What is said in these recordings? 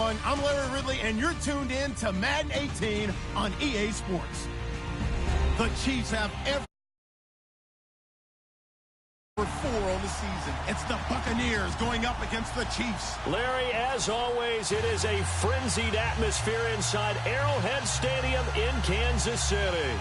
everyone. I'm Larry Ridley, and you're tuned in to Madden 18 on EA Sports. The Chiefs have every 4 on the season. It's the Buccaneers going up against the Chiefs. Larry, as always, it is a frenzied atmosphere inside Arrowhead Stadium in Kansas City.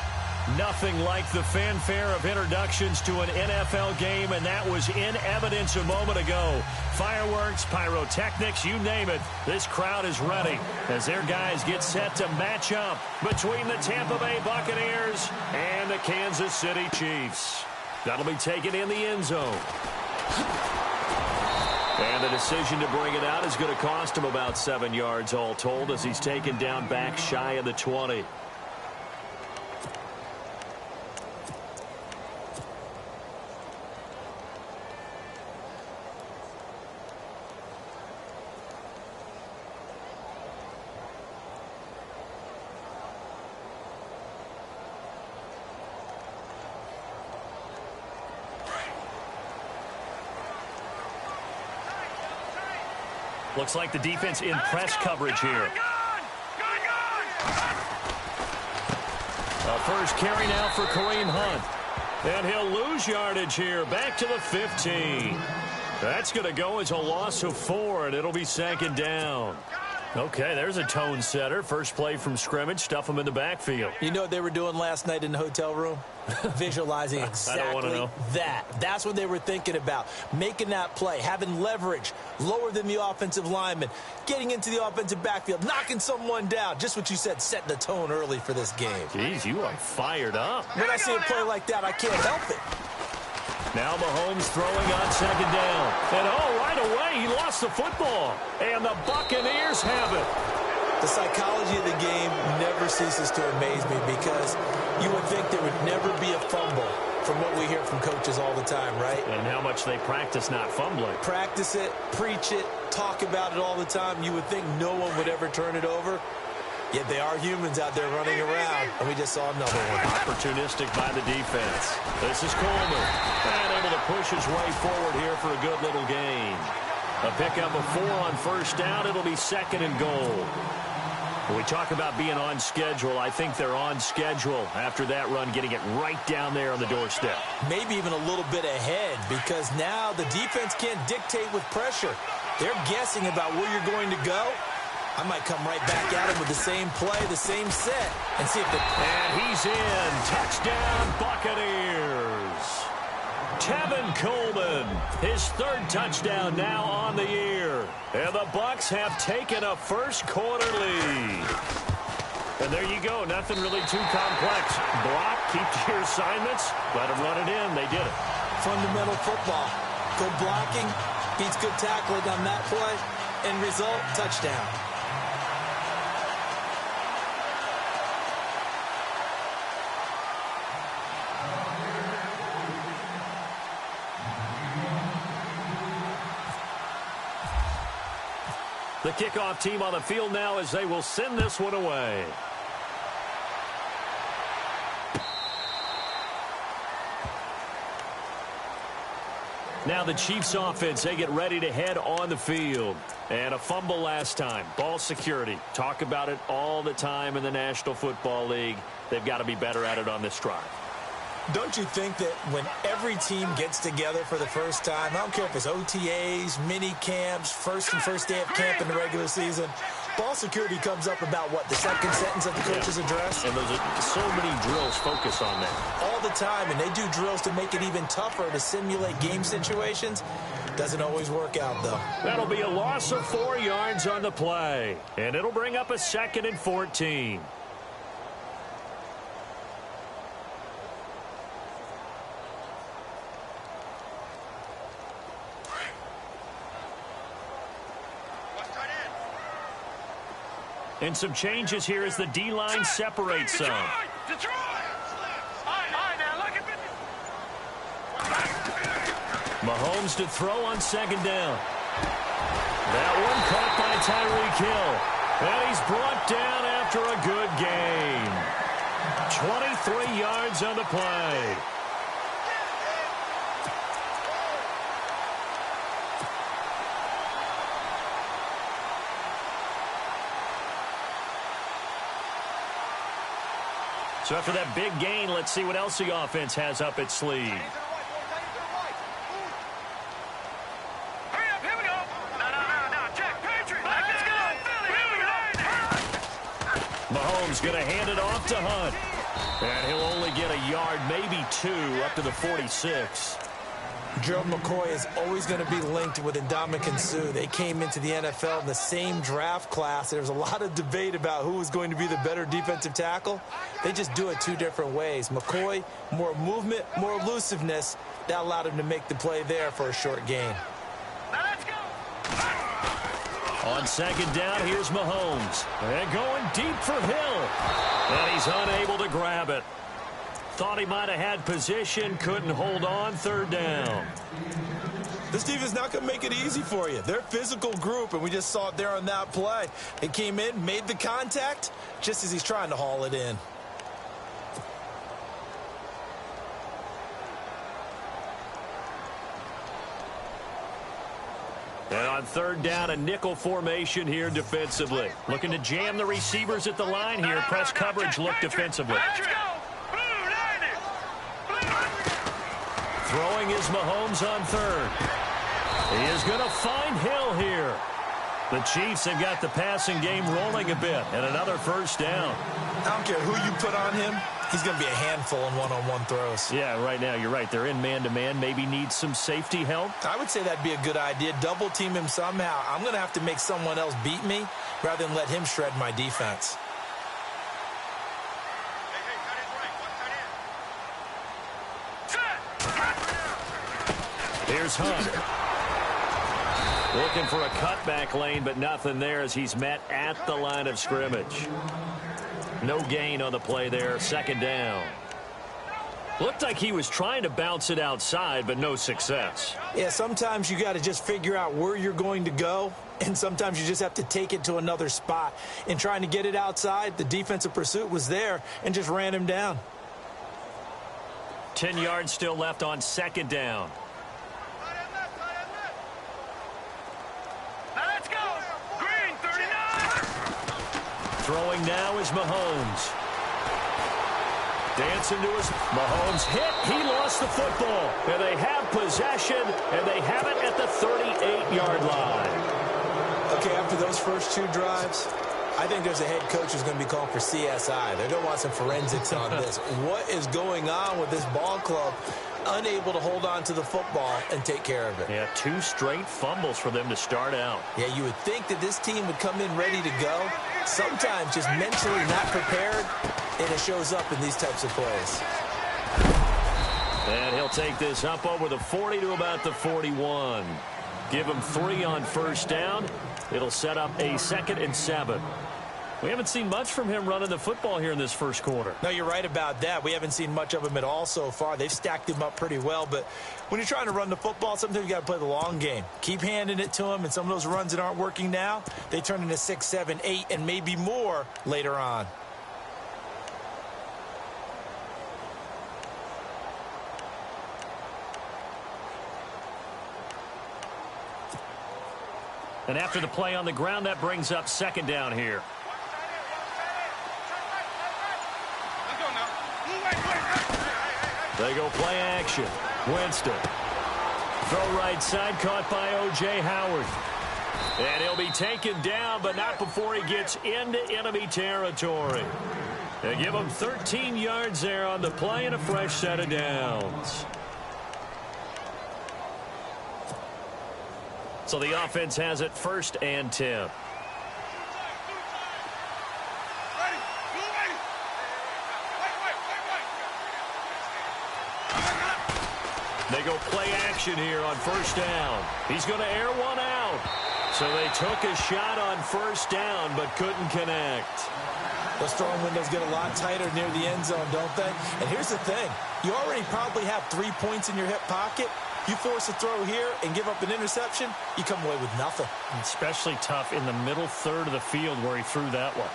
Nothing like the fanfare of introductions to an NFL game, and that was in evidence a moment ago. Fireworks, pyrotechnics, you name it. This crowd is ready as their guys get set to match up between the Tampa Bay Buccaneers and the Kansas City Chiefs. That'll be taken in the end zone. And the decision to bring it out is going to cost him about 7 yards all told as he's taken down back shy of the 20. Looks like the defense in press coverage here. A first carry now for Kareem Hunt. And he'll lose yardage here. Back to the 15. That's going to go as a loss of 4, and it'll be second down. Okay, there's a tone setter. First play from scrimmage. Stuff them in the backfield. You know what they were doing last night in the hotel room? Visualizing exactly that. That's what they were thinking about. Making that play, having leverage, lower than the offensive lineman, getting into the offensive backfield, knocking someone down. Just what you said, setting the tone early for this game. Jeez, you are fired up. When I see a play like that, I can't help it. Now Mahomes throwing on second down. And right away, he lost the football. And the Buccaneers have it. The psychology of the game never ceases to amaze me because you would think there would never be a fumble from what we hear from coaches all the time, right? And how much they practice not fumbling. Practice it, preach it, talk about it all the time. You would think no one would ever turn it over. Yet they are humans out there running around, and we just saw another one. Opportunistic by the defense. This is Coleman. And able to push his way forward here for a good little gain. A pickup of 4 on first down. It'll be second and goal. When we talk about being on schedule, I think they're on schedule after that run, getting it right down there on the doorstep. Maybe even a little bit ahead because now the defense can't dictate with pressure. They're guessing about where you're going to go. I might come right back at him with the same play, the same set, and see if the... And he's in. Touchdown, Buccaneers. Tevin Coleman, his 3rd touchdown now on the year. And the Bucs have taken a first-quarter lead. And there you go. Nothing really too complex. Block, keep to your assignments, let them run it in. They did it. Fundamental football. Good blocking, beats good tackling on that play. End result, touchdown. The kickoff team on the field now as they will send this one away. Now the Chiefs offense, they get ready to head on the field. And a fumble last time. Ball security. Talk about it all the time in the National Football League. They've got to be better at it on this drive. Don't you think that when every team gets together for the first time, I don't care if it's OTAs, mini camps, first day of camp in the regular season, ball security comes up about what, the second sentence of the coach's address? And those are so many drills focus on that. All the time, and they do drills to make it even tougher to simulate game situations. Doesn't always work out, though. That'll be a loss of 4 yards on the play. And it'll bring up a 2nd and 14. And some changes here as the D-line separates some. Mahomes to throw on second down. That one caught by Tyreek Hill. And he's brought down after a good gain. 23 yards on the play. So after that big gain, let's see what else the offense has up its sleeve. Mahomes going to hand it off to Hunt. And he'll only get a yard, maybe 2, up to the 46. Gerald McCoy is always going to be linked with Ndamukong Suh. They came into the NFL in the same draft class. There's a lot of debate about who was going to be the better defensive tackle. They just do it 2 different ways. McCoy, more movement, more elusiveness. That allowed him to make the play there for a short gain. On second down, here's Mahomes. And going deep for Hill. And he's unable to grab it. Thought he might have had position, couldn't hold on, third down. This defense is not going to make it easy for you. They're a physical group, and we just saw it there on that play. They came in, made the contact, just as he's trying to haul it in. And on third down, a nickel formation here defensively. Looking to jam the receivers at the line here. Press coverage look defensively. Throwing is Mahomes on third. He is going to find Hill here. The Chiefs have got the passing game rolling a bit, and another first down. I don't care who you put on him. He's going to be a handful in one-on-one throws. Yeah, right now, you're right. They're in man-to-man. Maybe need some safety help. I would say that'd be a good idea. Double team him somehow. I'm going to have to make someone else beat me rather than let him shred my defense. Here's Hunt. Looking for a cutback lane, but nothing there as he's met at the line of scrimmage. No gain on the play there. Second down. Looked like he was trying to bounce it outside, but no success. Yeah, sometimes you got to just figure out where you're going to go, and sometimes you just have to take it to another spot. In trying to get it outside, the defensive pursuit was there and just ran him down. 10 yards still left on second down. Throwing now is Mahomes. Dancing to his Mahomes hit. He lost the football. And they have possession, and they have it at the 38-yard line. Okay, after those first 2 drives, I think there's a head coach who's going to be calling for CSI. They're going to want some forensics on this. What is going on with this ball club? Unable to hold on to the football and take care of it. Yeah, 2 straight fumbles for them to start out. Yeah, you would think that this team would come in ready to go. Sometimes just mentally not prepared, and it shows up in these types of plays. And he'll take this up over the 40 to about the 41. Give him 3 on first down. It'll set up a 2nd and 7. We haven't seen much from him running the football here in this first quarter. No, you're right about that. We haven't seen much of him at all so far. They've stacked him up pretty well, but when you're trying to run the football, sometimes you got to play the long game. Keep handing it to him, and some of those runs that aren't working now, they turn into 6, 7, 8, and maybe more later on. And after the play on the ground, that brings up second down here. They go play action. Winston. Throw right side, caught by O.J. Howard. And he'll be taken down, but not before he gets into enemy territory. They give him 13 yards there on the play and a fresh set of downs. So the offense has it 1st and 10. They go play action here on first down. He's going to air one out. So they took a shot on first down, but couldn't connect. Those throwing windows get a lot tighter near the end zone, don't they? And here's the thing. You already probably have 3 points in your hip pocket. You force a throw here and give up an interception, you come away with nothing. Especially tough in the middle third of the field where he threw that one.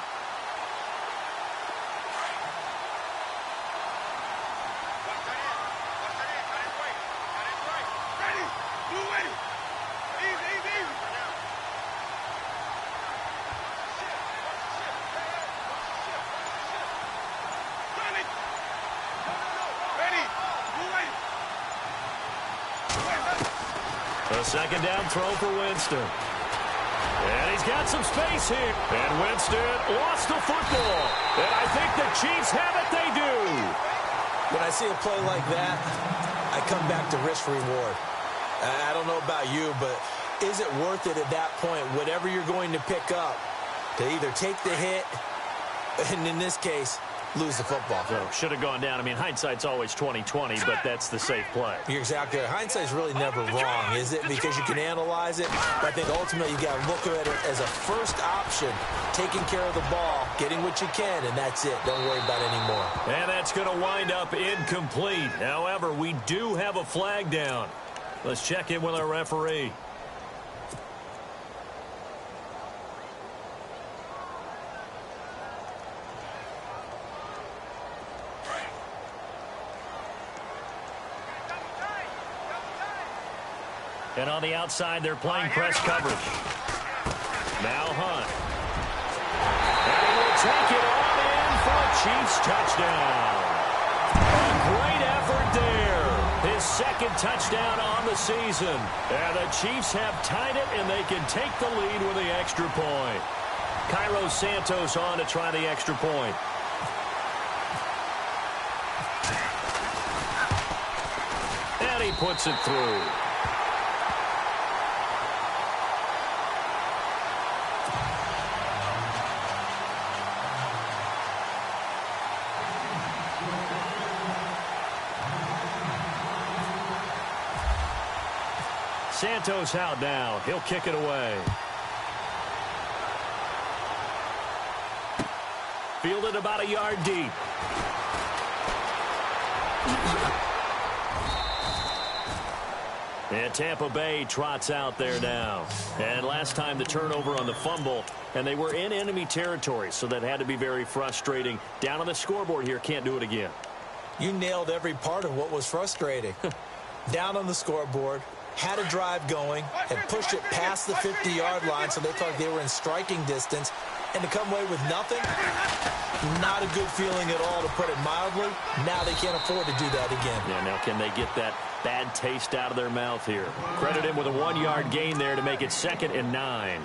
A second down throw for Winston. And he's got some space here. And Winston lost the football. And I think the Chiefs have it. They do. When I see a play like that, I come back to risk reward. I don't know about you, but is it worth it at that point, whatever you're going to pick up, to either take the hit, and in this case, lose the football? So should have gone down. I mean, hindsight's always 20/20, but that's the safe play. You're exactly right. Hindsight's really never wrong, is it? Because you can analyze it. But I think ultimately you got to look at it as a first option, taking care of the ball, getting what you can, and that's it. Don't worry about it anymore. And that's going to wind up incomplete. However, we do have a flag down. Let's check in with our referee. And on the outside, they're playing press coverage. Now Hunt. And he will take it on in for a Chiefs touchdown. A great effort there. His second touchdown on the season. And the Chiefs have tied it, and they can take the lead with the extra point. Cairo Santos on to try the extra point. And he puts it through. Santos out now. He'll kick it away. Fielded about a yard deep. And Tampa Bay trots out there now. And last time the turnover on the fumble, and they were in enemy territory, so that had to be very frustrating. Down on the scoreboard here, can't do it again. You nailed every part of what was frustrating. Down on the scoreboard, had a drive going, and pushed it past the 50-yard line, so they thought they were in striking distance. And to come away with nothing, not a good feeling at all, to put it mildly. Now they can't afford to do that again. Yeah, now can they get that bad taste out of their mouth here? Credit him with a 1-yard gain there to make it 2nd and 9.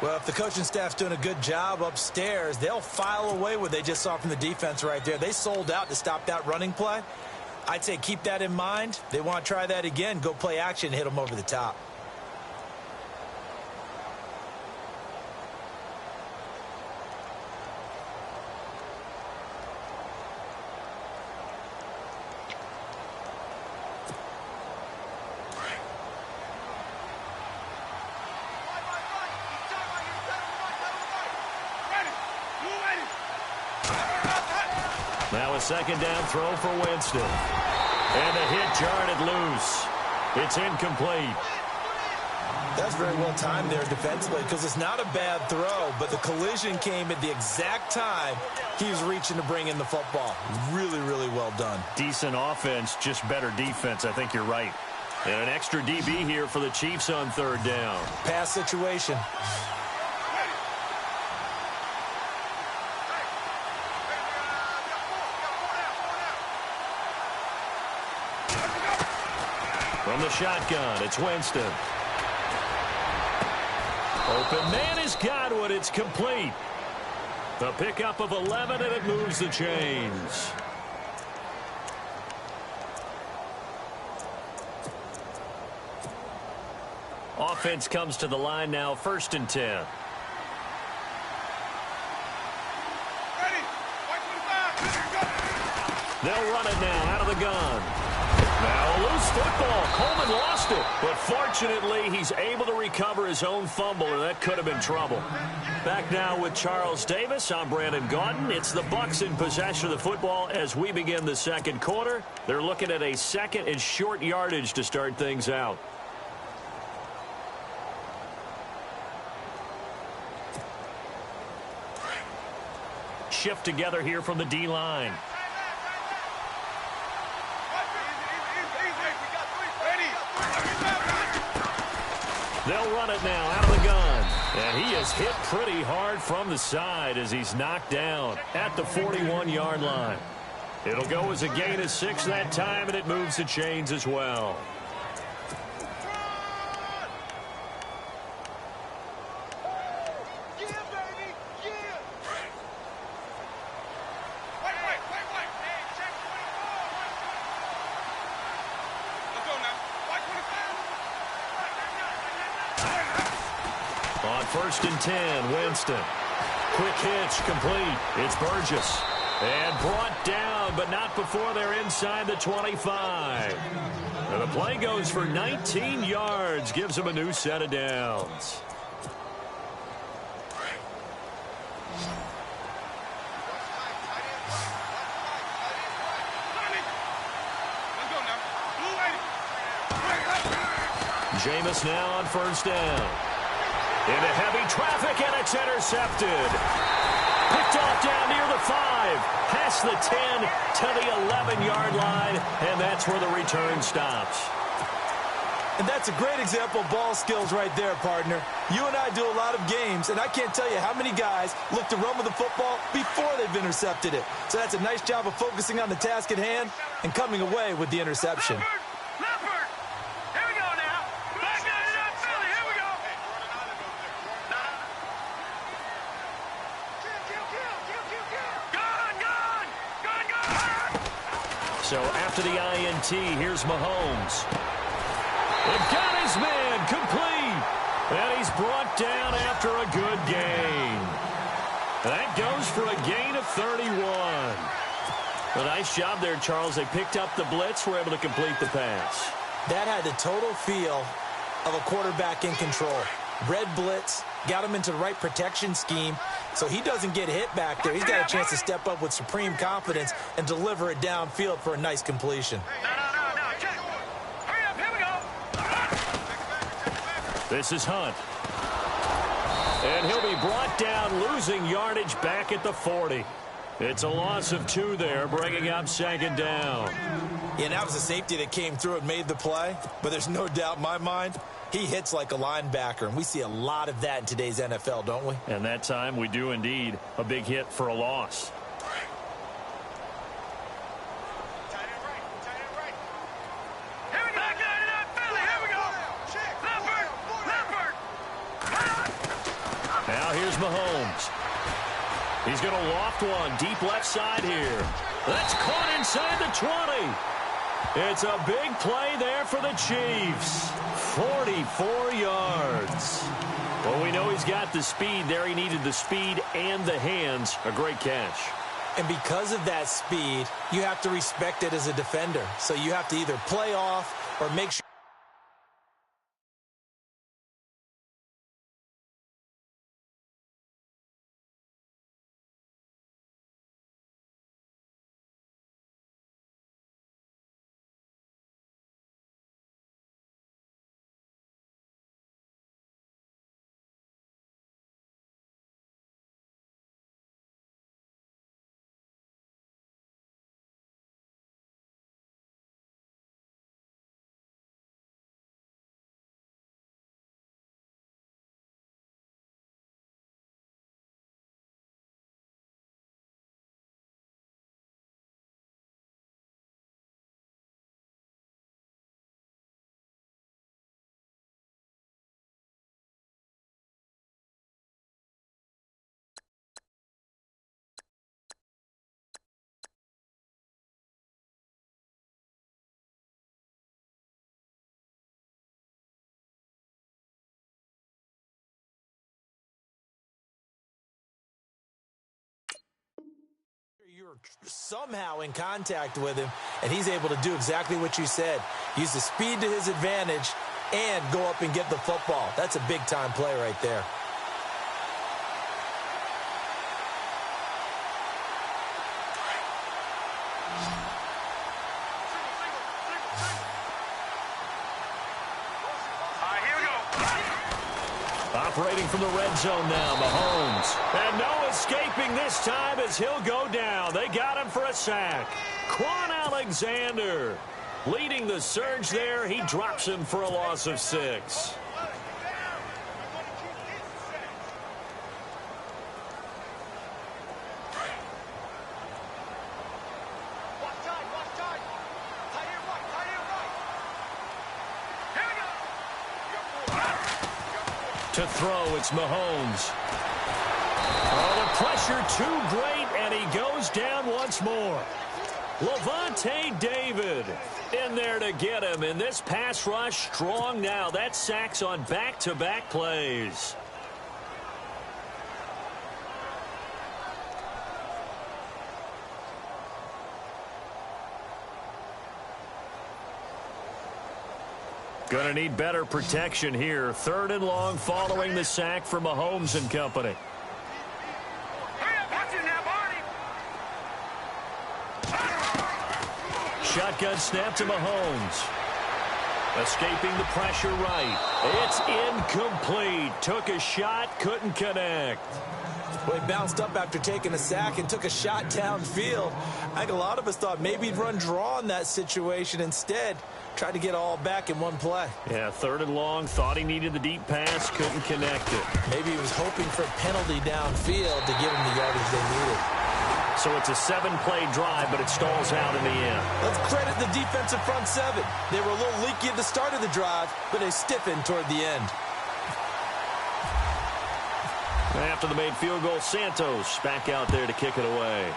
Well, if the coaching staff's doing a good job upstairs, they'll file away what they just saw from the defense right there. They sold out to stop that running play. I'd say keep that in mind. They want to try that again. Go play action, hit them over the top. Now a second down throw for Winston. And the hit jarred loose. It's incomplete. That's very well timed there defensively, because it's not a bad throw, but the collision came at the exact time he was reaching to bring in the football. Really, really well done. Decent offense, just better defense. I think you're right. And an extra DB here for the Chiefs on 3rd down. Pass situation. From the shotgun, it's Winston. Open man is Godwin. It's complete. The pickup of 11, and it moves the chains. Offense comes to the line now, 1st and 10. They'll run it now out of the gun. Now a loose football. Coleman lost it. But fortunately, he's able to recover his own fumble, or that could have been trouble. Back now with Charles Davis. I'm Brandon Gaudin. It's the Bucs in possession of the football as we begin the 2nd quarter. They're looking at a 2nd and short yardage to start things out. Shift together here from the D-line. They'll run it now out of the gun. And he is hit pretty hard from the side as he's knocked down at the 41-yard line. It'll go as a gain of 6 that time, and it moves the chains as well. On 1st and 10, Winston. Quick hitch, complete. It's Burgess. And brought down, but not before they're inside the 25. And the play goes for 19 yards, gives them a new set of downs. Jameis now on 1st down. Into heavy traffic, and it's intercepted. Picked off down near the 5, past the 10 to the 11-yard line, and that's where the return stops. And that's a great example of ball skills right there, partner. You and I do a lot of games, and I can't tell you how many guys look to run with the football before they've intercepted it. So that's a nice job of focusing on the task at hand and coming away with the interception. So after the INT, here's Mahomes. They've got his man complete. And he's brought down after a good gain. That goes for a gain of 31. A nice job there, Charles. They picked up the blitz, were able to complete the pass. That had the total feel of a quarterback in control. Red blitz, got him into the right protection scheme, so he doesn't get hit back there. He's got a chance to step up with supreme confidence and deliver it downfield for a nice completion. Hurry up, here we go. This is Hunt. And he'll be brought down, losing yardage back at the 40. It's a loss of 2 there, bringing up 2nd down. Yeah, that was a safety that came through and made the play, but there's no doubt in my mind he hits like a linebacker, and we see a lot of that in today's NFL, don't we? And that time we do indeed. A big hit for a loss. Now here's Mahomes. He's going to loft one deep left side here. That's caught inside the 20. It's a big play there for the Chiefs. 44 yards. Well, we know he's got the speed there. He needed the speed and the hands. A great catch. And because of that speed, you have to respect it as a defender. So you have to either play off or make sure. You're somehow in contact with him, and he's able to do exactly what you said. Use the speed to his advantage and go up and get the football. That's a big-time play right there. Operating from the red zone now, Mahomes. And no escaping this time as he'll go down. They got him for a sack. Quan Alexander leading the surge there. He drops him for a loss of 6. To throw, it's Mahomes. Oh, the pressure too great, and he goes down once more. Lavonte David in there to get him, and this pass rush strong now. That's sacks on back-to-back plays. Going to need better protection here. 3rd and long following the sack from Mahomes and company. Shotgun snap to Mahomes. Escaping the pressure right. It's incomplete. Took a shot, couldn't connect. Well, he bounced up after taking a sack and took a shot downfield. I think a lot of us thought maybe he'd run draw in that situation. Instead, tried to get all back in one play. Yeah, 3rd and long. Thought he needed the deep pass, couldn't connect it. Maybe he was hoping for a penalty downfield to give him the yardage they needed. So it's a 7-play drive, but it stalls out in the end. Let's credit the defensive front 7. They were a little leaky at the start of the drive, but they stiffened toward the end. After the made field goal, Santos back out there to kick it away.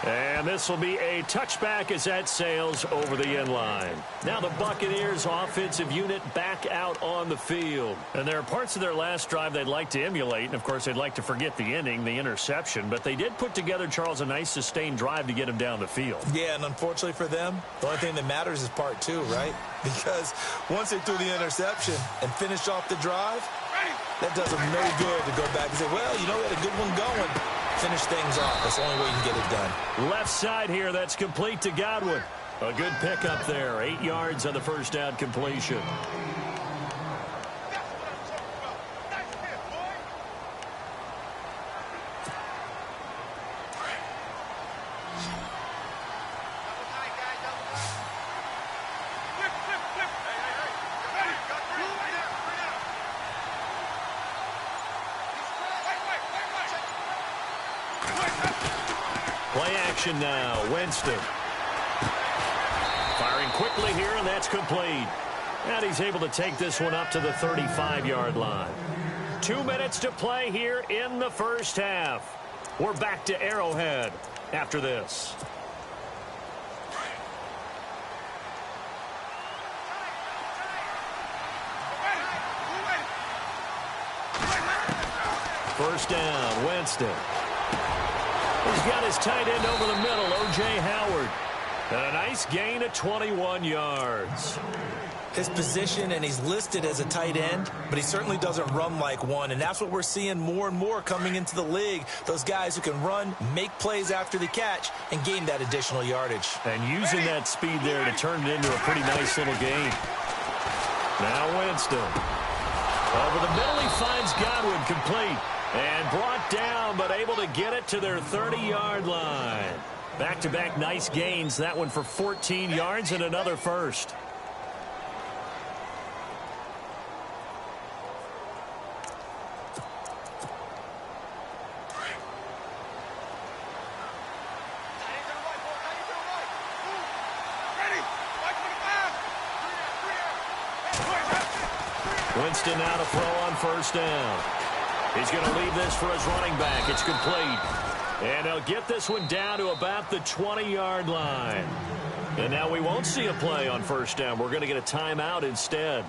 And this will be a touchback as that sails over the end line. Now the Buccaneers offensive unit back out on the field. And there are parts of their last drive they'd like to emulate. And, of course, they'd like to forget the inning, the interception. But they did put together, Charles, a nice sustained drive to get him down the field. Yeah, and unfortunately for them, the only thing that matters is part 2, right? Because once they threw the interception and finished off the drive, that does them no good to go back and say, well, you know, we had a good one going. Finish things off. That's the only way you can get it done. Left side here, that's complete to Godwin. A good pickup there. 8 yards on the first down completion. Play action now. Winston. Firing quickly here, and that's complete. And he's able to take this one up to the 35-yard line. 2 minutes to play here in the first half. We're back to Arrowhead after this. First down, Winston. He's got his tight end over the middle, O.J. Howard. And a nice gain of 21 yards. His position, and he's listed as a tight end, but he certainly doesn't run like one. And that's what we're seeing more and more coming into the league. Those guys who can run, make plays after the catch, and gain that additional yardage. And using that speed there to turn it into a pretty nice little gain. Now Winston. Over the middle, he finds Godwin complete. And brought down, but able to get it to their 30-yard line. Back-to-back nice gains. That one for 14 yards and another first. Winston now to throw on first down. He's going to leave this for his running back. It's complete. And he'll get this one down to about the 20-yard line. And now we won't see a play on first down. We're going to get a timeout instead,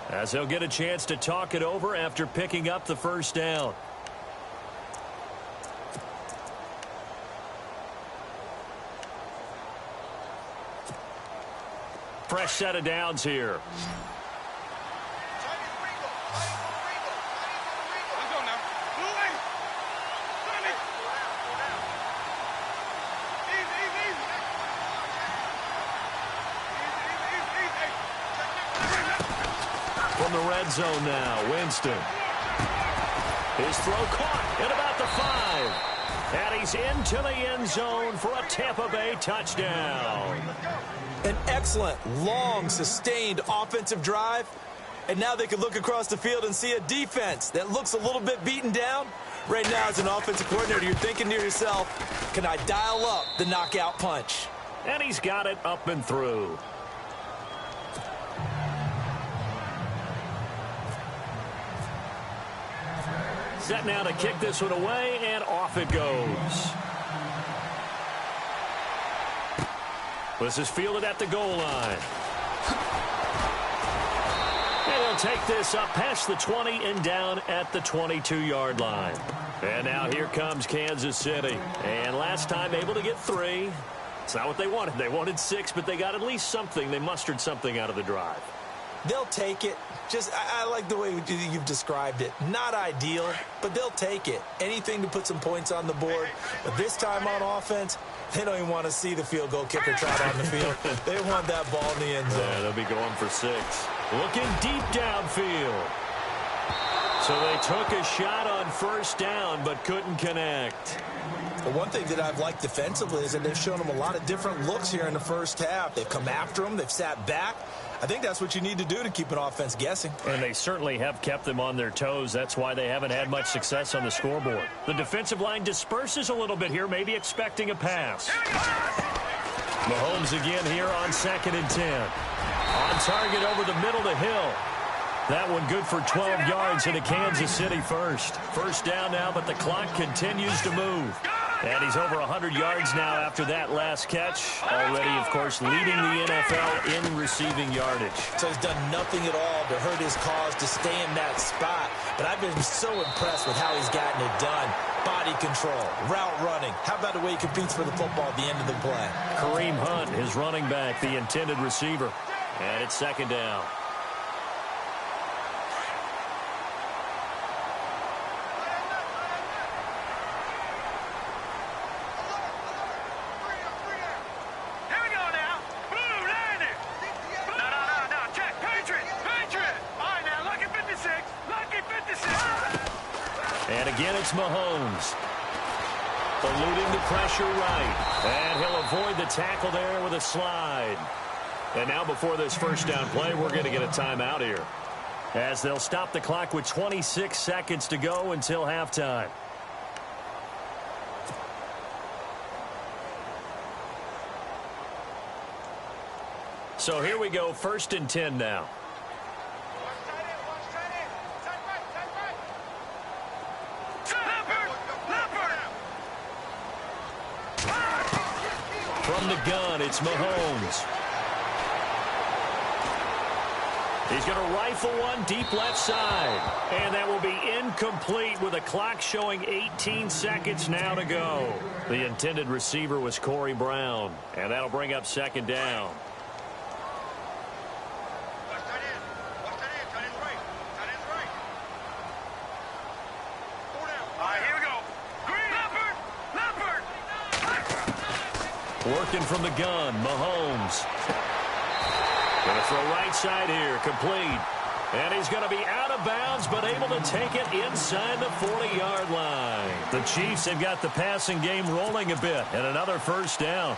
as he'll get a chance to talk it over after picking up the first down. Fresh set of downs here. From the red zone now, Winston. His throw caught at about the 5. And he's into the end zone for a Tampa Bay touchdown. An excellent, long, sustained offensive drive. And now they can look across the field and see a defense that looks a little bit beaten down. Right now, as an offensive coordinator, you're thinking to yourself, can I dial up the knockout punch? And he's got it up and through. Set now to kick this one away, and off it goes. This is fielded at the goal line. And he'll take this up past the 20 and down at the 22-yard line. And now here comes Kansas City. And last time able to get 3. It's not what they wanted. They wanted 6, but they got at least something. They mustered something out of the drive. They'll take it. I like the way you've described it. Not ideal, but they'll take it. Anything to put some points on the board. But this time on offense, they don't even want to see the field goal kicker trot on the field. They want that ball in the end zone. Yeah, they'll be going for 6. Looking deep downfield. So they took a shot on first down, but couldn't connect. But one thing that I've liked defensively is that they've shown them a lot of different looks here in the first half. They've come after them. They've sat back. I think that's what you need to do to keep an offense guessing. And they certainly have kept them on their toes. That's why they haven't had much success on the scoreboard. The defensive line disperses a little bit here, maybe expecting a pass. Mahomes again here on 2nd and 10. On target over the middle to Hill. That one good for 12 yards into Kansas City first. First down now, but the clock continues to move. And he's over 100 yards now after that last catch. Already, of course, leading the NFL in receiving yardage. So he's done nothing at all to hurt his cause to stay in that spot. But I've been so impressed with how he's gotten it done. Body control, route running. How about the way he competes for the football at the end of the play? Kareem Hunt, his running back, the intended receiver. And it's 2nd down. And again, it's Mahomes. Eluding the pressure right. And he'll avoid the tackle there with a slide. And now before this first down play, we're going to get a timeout here, as they'll stop the clock with 26 seconds to go until halftime. So here we go, 1st and 10 now. From the gun, it's Mahomes. He's going to rifle one deep left side. And that will be incomplete with a clock showing 18 seconds now to go. The intended receiver was Corey Brown. And that'll bring up 2nd down. Working from the gun, Mahomes. Going to throw right side here, complete. And he's going to be out of bounds, but able to take it inside the 40-yard line. The Chiefs have got the passing game rolling a bit, and another first down.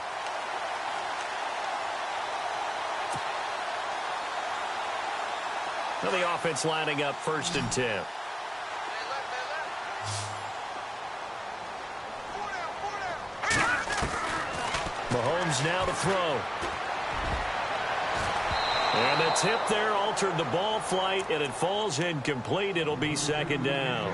Now the offense lining up 1st and 10. Mahomes now to throw. And the tip there altered the ball flight, and it falls incomplete. It'll be 2nd down.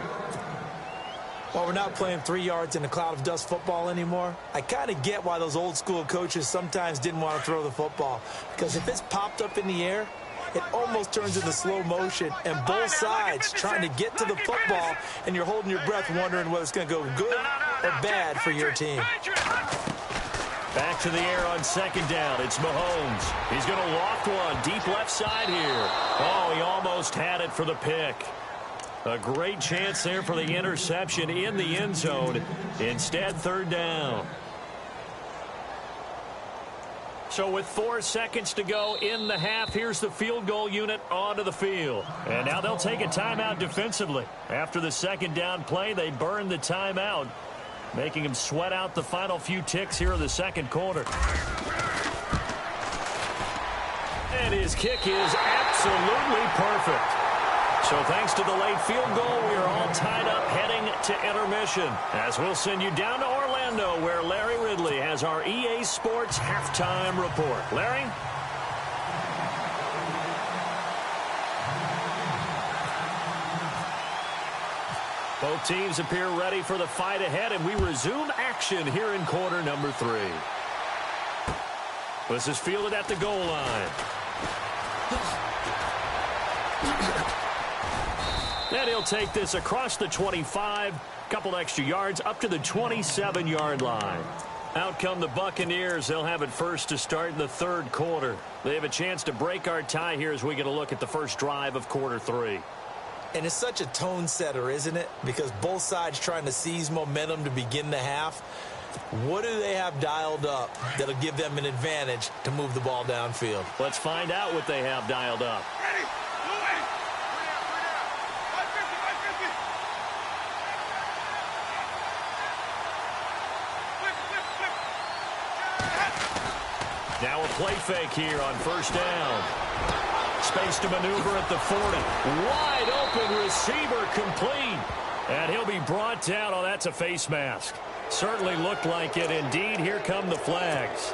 Well, we're not playing 3 yards in a cloud of dust football anymore. I kind of get why those old school coaches sometimes didn't want to throw the football. Because if it's popped up in the air, it almost turns into slow motion, and both sides trying to get to the football, and you're holding your breath wondering whether it's going to go good or bad for your team. Back to the air on 2nd down. It's Mahomes. He's going to loft one deep left side here. Oh, he almost had it for the pick. A great chance there for the interception in the end zone. Instead, 3rd down. So with 4 seconds to go in the half, here's the field goal unit onto the field. And now they'll take a timeout defensively. After the 2nd down play, they burn the timeout, making him sweat out the final few ticks here in the 2nd quarter. And his kick is absolutely perfect. So thanks to the late field goal, we are all tied up heading to intermission, as we'll send you down to Orlando, where Larry Ridley has our EA Sports halftime report. Larry? Both teams appear ready for the fight ahead, and we resume action here in quarter number 3. This is fielded at the goal line. And he'll take this across the 25, couple extra yards up to the 27-yard line. Out come the Buccaneers. They'll have it first to start in the third quarter. They have a chance to break our tie here as we get a look at the first drive of quarter 3. And it's such a tone setter, isn't it? Because both sides trying to seize momentum to begin the half. What do they have dialed up that'll give them an advantage to move the ball downfield? Let's find out what they have dialed up. Ready. Now a play fake here on first down. Space to maneuver at the 40. Wide open receiver complete. And he'll be brought down. Oh, that's a face mask. Certainly looked like it. Indeed, here come the flags.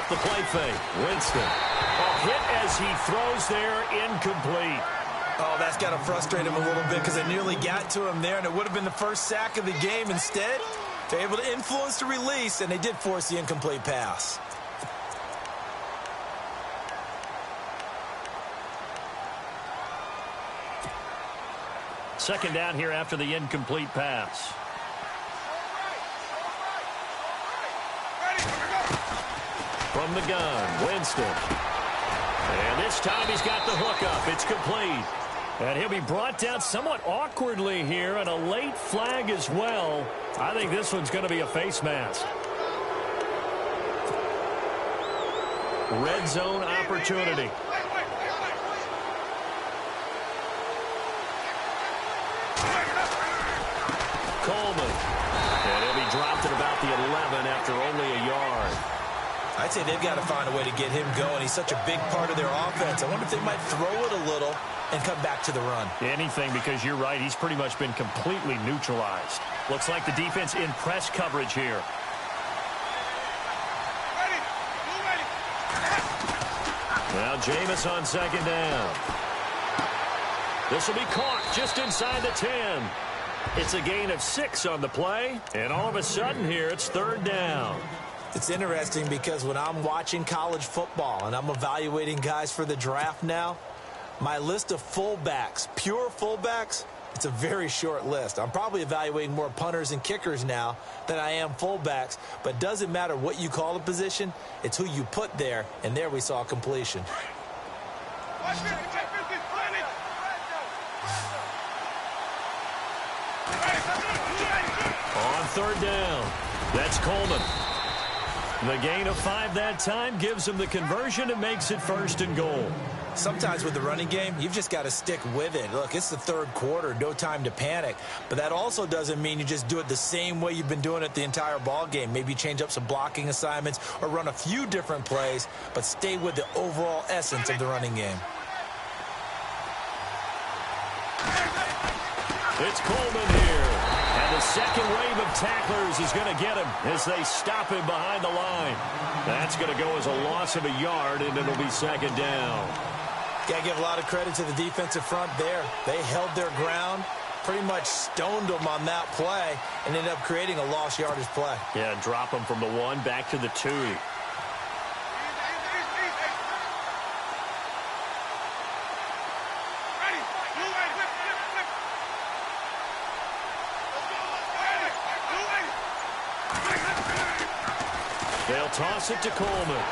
The play fake. Winston. A hit as he throws there, incomplete. Oh, that's got to frustrate him a little bit because they nearly got to him there, and it would have been the first sack of the game. Instead, they're able to influence the release, and they did force the incomplete pass. Second down here after the incomplete pass. From the gun, Winston. And this time he's got the hook up. It's complete. And he'll be brought down somewhat awkwardly here, and a late flag as well. I think this one's going to be a face mask. Red zone opportunity. Coleman. And he'll be dropped at about the 11 after only a yard. I'd say they've got to find a way to get him going. He's such a big part of their offense. I wonder if they might throw it a little and come back to the run. Anything, because you're right. He's pretty much been completely neutralized. Looks like the defense in press coverage here. Now Jameis on second down. This will be caught just inside the 10. It's a gain of 6 on the play. And all of a sudden here, it's third down. It's interesting because when I'm watching college football and I'm evaluating guys for the draft now, my list of fullbacks, pure fullbacks, it's a very short list. I'm probably evaluating more punters and kickers now than I am fullbacks, but it doesn't matter what you call the position, it's who you put there, and there we saw completion. On third down, that's Coleman. The gain of 5 that time gives him the conversion and makes it first and goal. Sometimes with the running game, you've just got to stick with it. Look, it's the third quarter, no time to panic. But that also doesn't mean you just do it the same way you've been doing it the entire ball game. Maybe change up some blocking assignments or run a few different plays, but stay with the overall essence of the running game. It's Coleman here. And the second wave of tacklers is going to get him as they stop him behind the line. That's going to go as a loss of a yard, and it'll be second down. Got to give a lot of credit to the defensive front there. They held their ground, pretty much stoned them on that play, and ended up creating a lost yardage play. Yeah, drop them from the 1 back to the 2. They'll toss it to Coleman.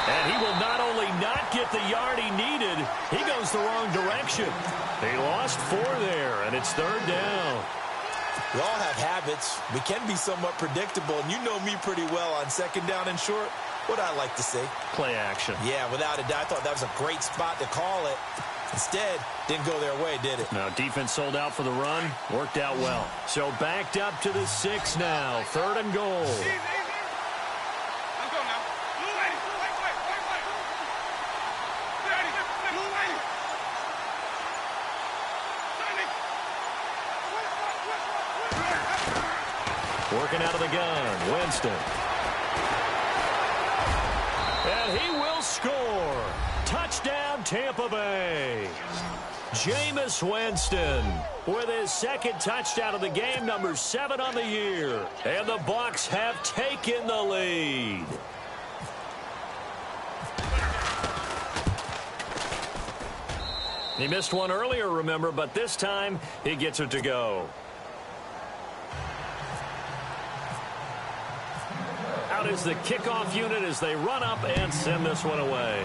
And he will not only not get the yard he needed, he goes the wrong direction. He lost 4 there, and it's third down. We all have habits. We can be somewhat predictable, and you know me pretty well on second down and short. What I like to see. Play action. Yeah, without a doubt. I thought that was a great spot to call it. Instead, didn't go their way, did it? No, defense sold out for the run. Worked out well. So backed up to the 6 now. Third and goal. Working out of the gun, Winston. And he will score. Touchdown, Tampa Bay. Jameis Winston with his second touchdown of the game, number 7 on the year. And the Bucs have taken the lead. He missed one earlier, remember, but this time he gets it to go. Out is the kickoff unit as they run up and send this one away.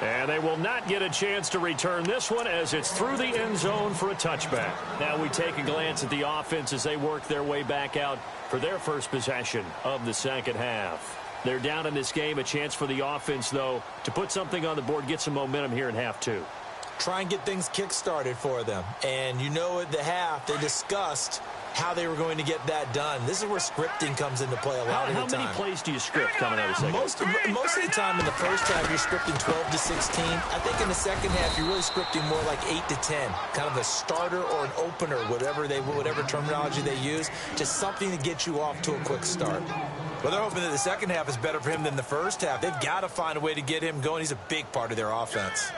And they will not get a chance to return this one as it's through the end zone for a touchback. Now we take a glance at the offense as they work their way back out for their first possession of the second half. They're down in this game. A chance for the offense, though, to put something on the board, get some momentum here in half 2. Try and get things kick-started for them. And you know at the half, they discussed how they were going to get that done. This is where scripting comes into play a lot of the time. How many plays do you script coming out of the second? Most of the time in the first half, you're scripting 12 to 16. I think in the second half, you're really scripting more like 8 to 10. Kind of a starter or an opener, whatever terminology they use. Just something to get you off to a quick start. Well, they're hoping that the second half is better for him than the first half. They've got to find a way to get him going. He's a big part of their offense.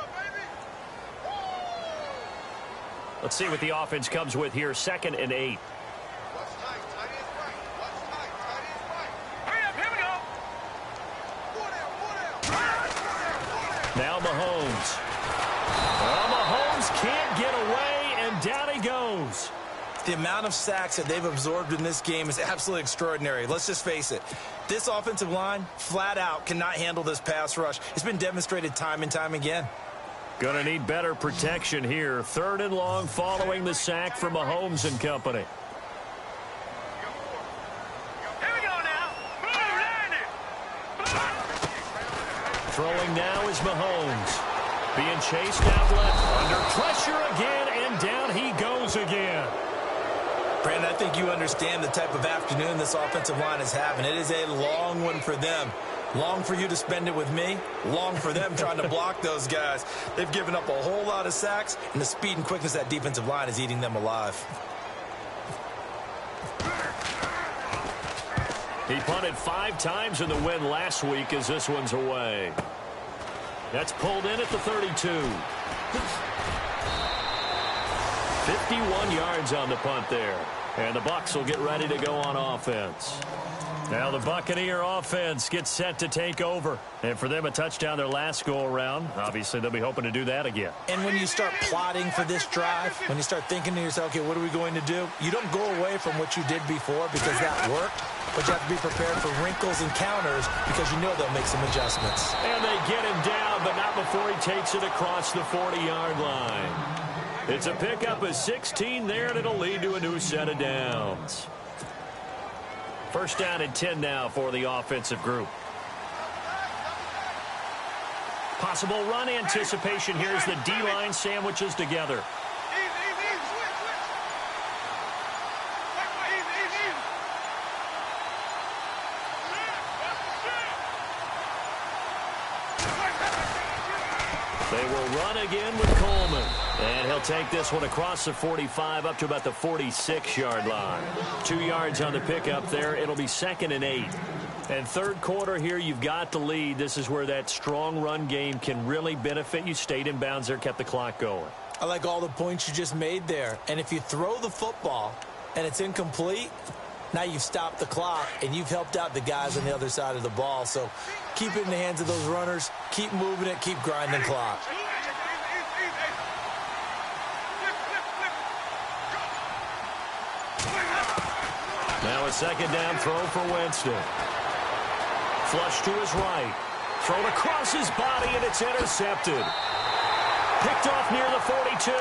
Let's see what the offense comes with here. 2nd and 8. Now Mahomes. Well, Mahomes can't get away, and down he goes. The amount of sacks that they've absorbed in this game is absolutely extraordinary. Let's just face it. This offensive line, flat out, cannot handle this pass rush. It's been demonstrated time and time again. Going to need better protection here. 3rd and long following the sack from Mahomes and company. Here we go now. Throwing now is Mahomes. Being chased out left. Under pressure again, and down he goes again. Brandon, I think you understand the type of afternoon this offensive line is having. It is a long one for them. Long for you to spend it with me. Long for them trying to block those guys. They've given up a whole lot of sacks, and the speed and quickness of that defensive line is eating them alive. He punted 5 times in the win last week as this one's away. That's pulled in at the 32. 51 yards on the punt there. And the Bucs will get ready to go on offense. Now the Buccaneer offense gets set to take over. And for them, a touchdown their last go-around. Obviously, they'll be hoping to do that again. And when you start plotting for this drive, when you start thinking to yourself, okay, what are we going to do? You don't go away from what you did before because that worked. But you have to be prepared for wrinkles and counters because you know they'll make some adjustments. And they get him down, but not before he takes it across the 40-yard line. It's a pickup of 16 there, and it'll lead to a new set of downs. 1st down and 10 now for the offensive group. Possible run anticipation. Here's the D-line sandwiches together. They will run again with Coleman. And he'll take this one across the 45 up to about the 46-yard line. 2 yards on the pickup there. It'll be 2nd and 8. And 3rd quarter here, you've got the lead. This is where that strong run game can really benefit you. Stayed in bounds there, kept the clock going. I like all the points you just made there. And if you throw the football and it's incomplete, now you've stopped the clock and you've helped out the guys on the other side of the ball. So keep it in the hands of those runners. Keep moving it. Keep grinding clock. Now a 2nd down throw for Winston. Flush to his right. Thrown across his body, and it's intercepted. Picked off near the 42.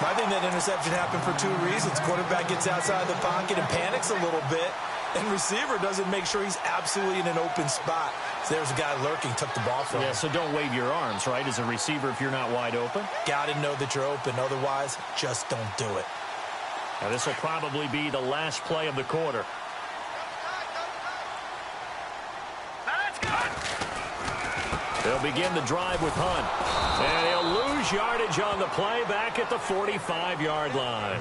I think that interception happened for 2 reasons. Quarterback gets outside the pocket and panics a little bit, and receiver doesn't make sure he's absolutely in an open spot. So there's a guy lurking, took the ball from him. Yeah, so don't wave your arms, right, as a receiver if you're not wide open. Got to know that you're open. Otherwise, just don't do it. Now, this will probably be the last play of the quarter. They'll begin the drive with Hunt. And he'll lose yardage on the play back at the 45-yard line.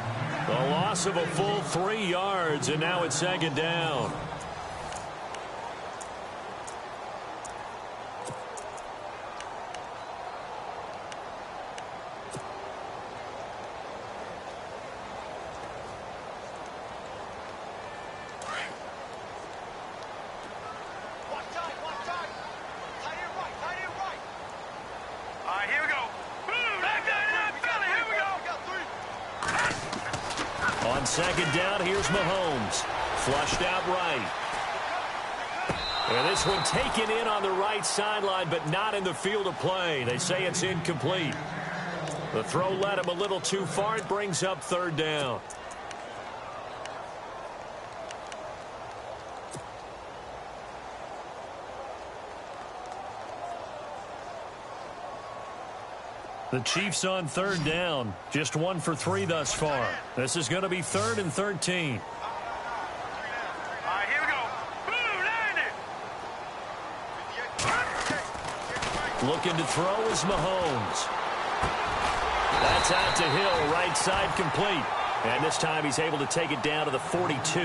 The loss of a full 3 yards, and now it's 2nd down. right, here we go. Boom, that got it up, fella. Here we go. On second down, here's Mahomes. Flushed out right. And this one taken in on the right sideline, but not in the field of play. They say it's incomplete. The throw led him a little too far. It brings up third down. The Chiefs on third down. Just 1 for 3 thus far. This is going to be 3rd and 13. All right, here we go. Boom, land it. Looking to throw is Mahomes. That's out to Hill, right side complete. And this time he's able to take it down to the 42.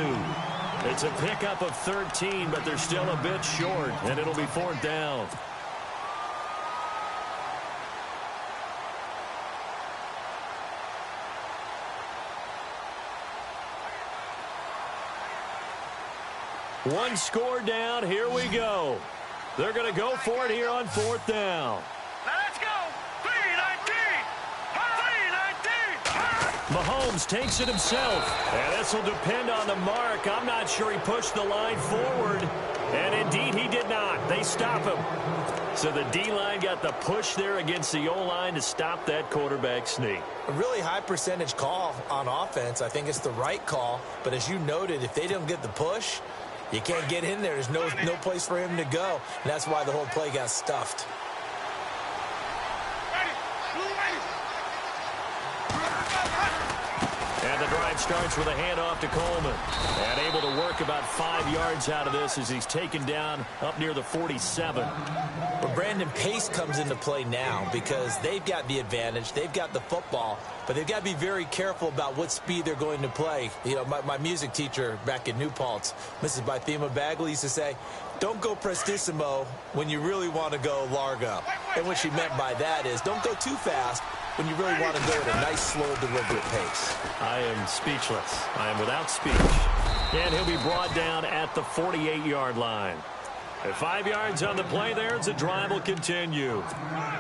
It's a pickup of 13, but they're still a bit short, and it'll be 4th down. One score down. Here we go. They're going to go for it here on 4th down. Now let's go. 3-19. 3-19. Mahomes takes it himself. And this will depend on the mark. I'm not sure he pushed the line forward. And indeed he did not. They stop him. So the D-line got the push there against the O-line to stop that quarterback sneak. A really high percentage call on offense. I think it's the right call. But as you noted, if they don't get the push, you can't get in there. There's no place for him to go. And that's why the whole play got stuffed. And the drive starts with a handoff to Coleman. And able to work about 5 yards out of this as he's taken down up near the 47. But Brandon, pace comes into play now because they've got the advantage. They've got the football, but they've got to be very careful about what speed they're going to play. You know, my music teacher back in New Paltz, Mrs. Bythema Bagley, used to say, don't go prestissimo when you really want to go largo. And what she meant by that is don't go too fast when you really want to go at a nice, slow, deliberate pace. I am speechless. I am without speech. And he'll be brought down at the 48-yard line. At 5 yards on the play there, the drive will continue.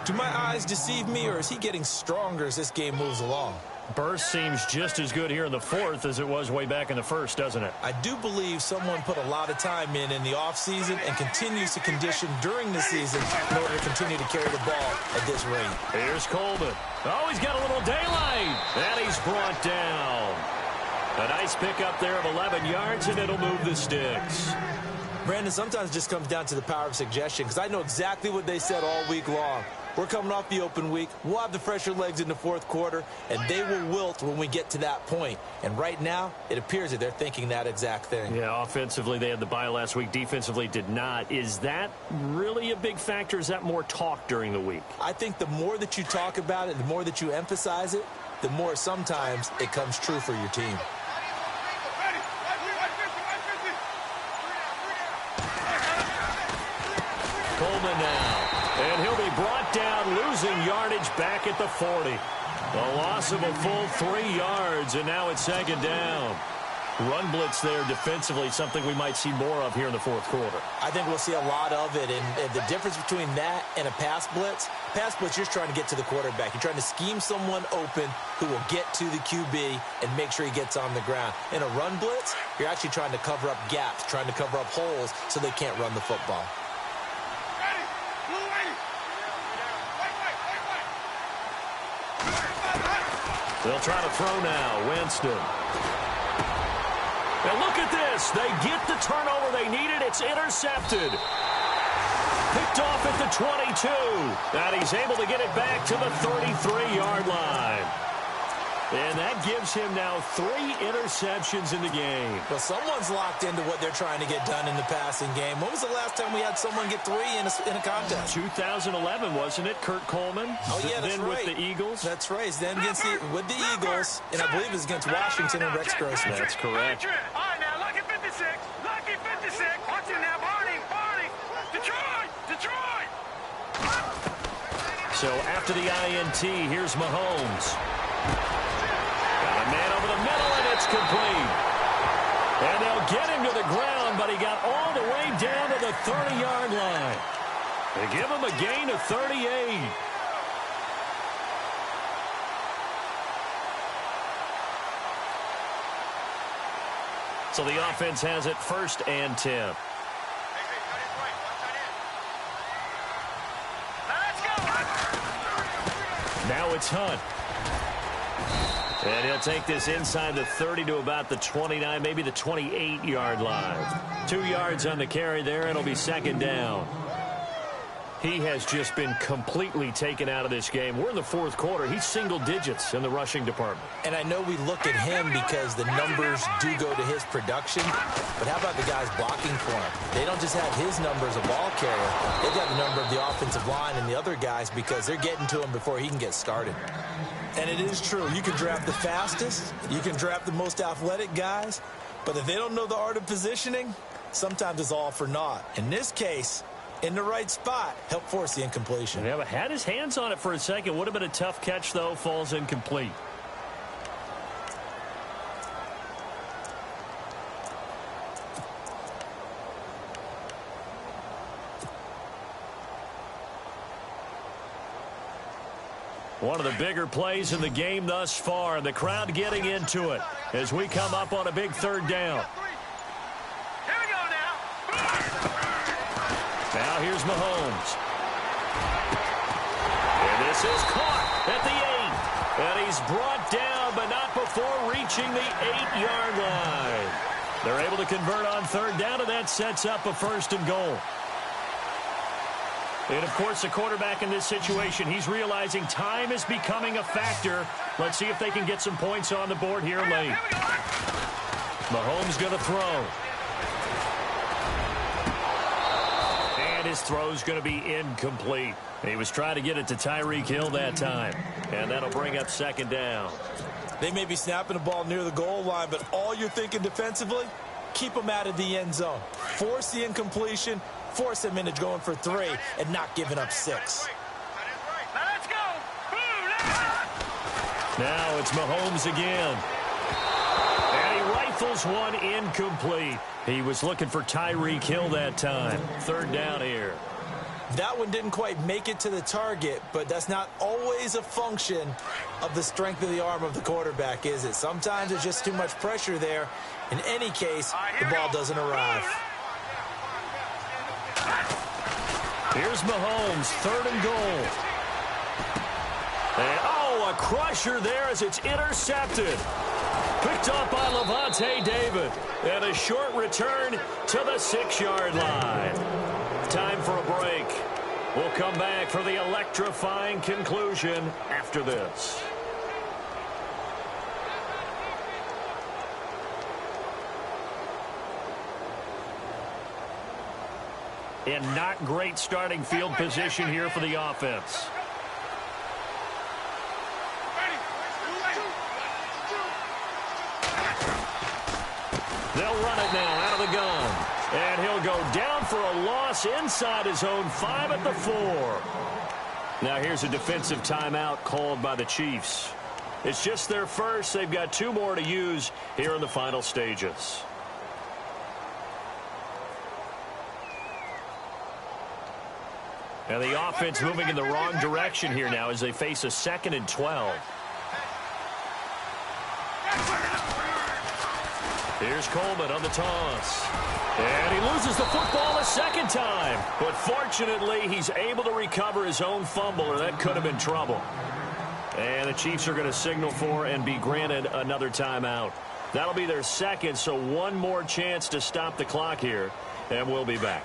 Do my eyes deceive me, or is he getting stronger as this game moves along? Burst seems just as good here in the 4th as it was way back in the 1st, doesn't it? I do believe someone put a lot of time in the offseason and continues to condition during the season in order to continue to carry the ball at this rate. Here's Coleman. Oh, he's got a little daylight. And he's brought down. A nice pickup there of 11 yards, and it'll move the sticks. Brandon, sometimes it just comes down to the power of suggestion because I know exactly what they said all week long. We're coming off the open week. We'll have the fresher legs in the 4th quarter, and they will wilt when we get to that point. And right now, it appears that they're thinking that exact thing. Yeah, offensively, they had the bye last week. Defensively, did not. Is that really a big factor? Is that more talk during the week? I think the more that you talk about it, the more that you emphasize it, the more sometimes it comes true for your team. Coleman now. And he'll be brought down, losing yardage back at the 40. A loss of a full 3 yards, and now it's 2nd down. Run blitz there defensively, something we might see more of here in the 4th quarter. I think we'll see a lot of it, and the difference between that and a pass blitz, you're just trying to get to the quarterback. You're trying to scheme someone open who will get to the QB and make sure he gets on the ground. In a run blitz, you're actually trying to cover up gaps, trying to cover up holes so they can't run the football. They'll try to throw now. Winston. And look at this. They get the turnover they needed. It's intercepted. Picked off at the 22. And he's able to get it back to the 33-yard line. And that gives him now 3 interceptions in the game. Well, someone's locked into what they're trying to get done in the passing game. When was the last time we had someone get 3 in a contest? 2011, wasn't it? Kurt Coleman. Oh, yeah, that's then right. With the Eagles. That's right. Then with the Eagles, and I believe it was against Washington and Rex Grossman. That's correct. All right, now, lucky 56. Lucky 56. Watch it now, Barney. Detroit. So after the INT, here's Mahomes. Got a man over the middle, and it's complete. And they'll get him to the ground, but he got all the way down to the 30-yard line. They give him a gain of 38. So the offense has it 1st and 10. Now it's Hunt. And he'll take this inside the 30 to about the 29, maybe the 28-yard line. 2 yards on the carry there. It'll be 2nd down. He has just been completely taken out of this game. We're in the 4th quarter. He's single digits in the rushing department. And I know we look at him because the numbers do go to his production. But how about the guys blocking for him? They don't just have his number as a ball carrier. They've got the number of the offensive line and the other guys because they're getting to him before he can get started. And it is true. You can draft the fastest. You can draft the most athletic guys. But if they don't know the art of positioning, sometimes it's all for naught. In this case, in the right spot, help force the incompletion. Yeah, but had his hands on it for a second. Would have been a tough catch, though. Falls incomplete. One of the bigger plays in the game thus far. The crowd getting into it as we come up on a big 3rd down. Here we go now. Now here's Mahomes. And this is caught at the 8. And he's brought down, but not before reaching the 8-yard line. They're able to convert on 3rd down, and that sets up a 1st and goal. And, of course, the quarterback in this situation, he's realizing time is becoming a factor. Let's see if they can get some points on the board here late. Mahomes going to throw. And his throw's going to be incomplete. He was trying to get it to Tyreek Hill that time. And that'll bring up 2nd down. They may be snapping the ball near the goal line, but all you're thinking defensively, keep them out of the end zone. Force the incompletion. Force them into going for 3 and not giving up 6. Now let's go. Now it's Mahomes again. And he rifles one incomplete. He was looking for Tyreek Hill that time. 3rd down here. That one didn't quite make it to the target, but that's not always a function of the strength of the arm of the quarterback, is it? Sometimes it's just too much pressure there. In any case, the ball doesn't arrive. Here's Mahomes, 3rd and goal. And, a crusher there as it's intercepted. Picked up by Lavonte David. And a short return to the 6-yard line. Time for a break. We'll come back for the electrifying conclusion after this. And not great starting field position here for the offense. They'll run it now out of the gun. And he'll go down for a loss inside his own 5 at the 4. Now here's a defensive timeout called by the Chiefs. It's just their first. They've got 2 more to use here in the final stages. And the offense moving in the wrong direction here now as they face a 2nd and 12. Here's Coleman on the toss. And he loses the football a 2nd time. But fortunately, he's able to recover his own fumble, or that could have been trouble. And the Chiefs are going to signal for and be granted another timeout. That'll be their 2nd, so 1 more chance to stop the clock here. And we'll be back.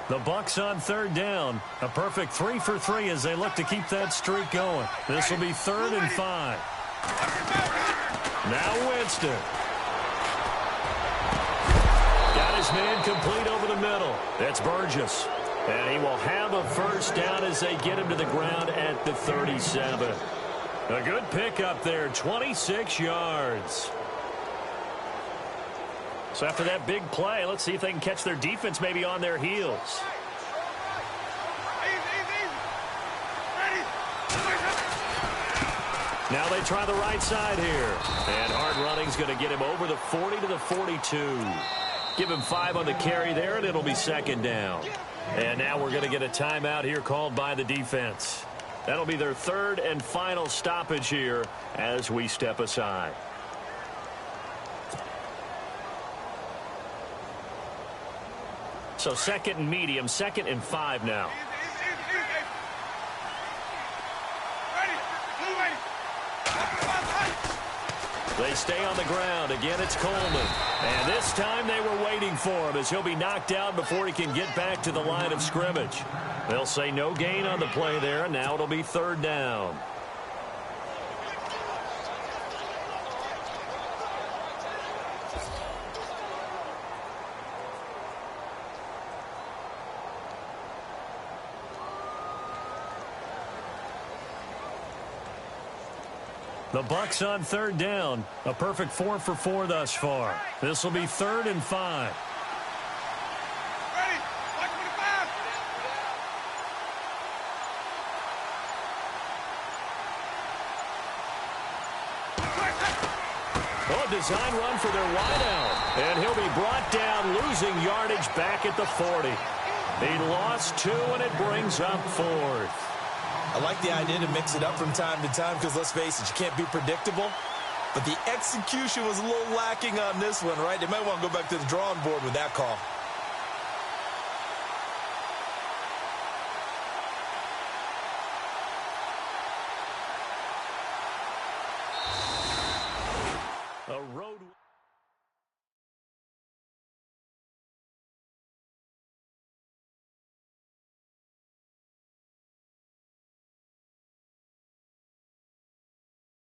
The Bucks on 3rd down. A perfect 3 for 3 as they look to keep that streak going. This will be 3rd and 5. Now Winston. Got his man complete over the middle. That's Burgess. And he will have a 1st down as they get him to the ground at the 37. A good pickup there, 26 yards. So after that big play, let's see if they can catch their defense maybe on their heels. Now they try the right side here. And hard running's going to get him over the 40 to the 42. Give him 5 on the carry there, and it'll be 2nd down. And now we're going to get a timeout here called by the defense. That'll be their 3rd and final stoppage here as we step aside. So 2nd and medium, 2nd and 5 now. They stay on the ground. Again, it's Coleman. And this time they were waiting for him as he'll be knocked out before he can get back to the line of scrimmage. They'll say no gain on the play there, and now it'll be 3rd down. The Bucs on 3rd down. A perfect 4 for 4 thus far. This will be 3rd and 5. Oh, design run for their wideout. And he'll be brought down, losing yardage back at the 40. He lost 2, and it brings up 4th. I like the idea to mix it up from time to time because, let's face it, you can't be predictable. But the execution was a little lacking on this one, right? They might want to go back to the drawing board with that call.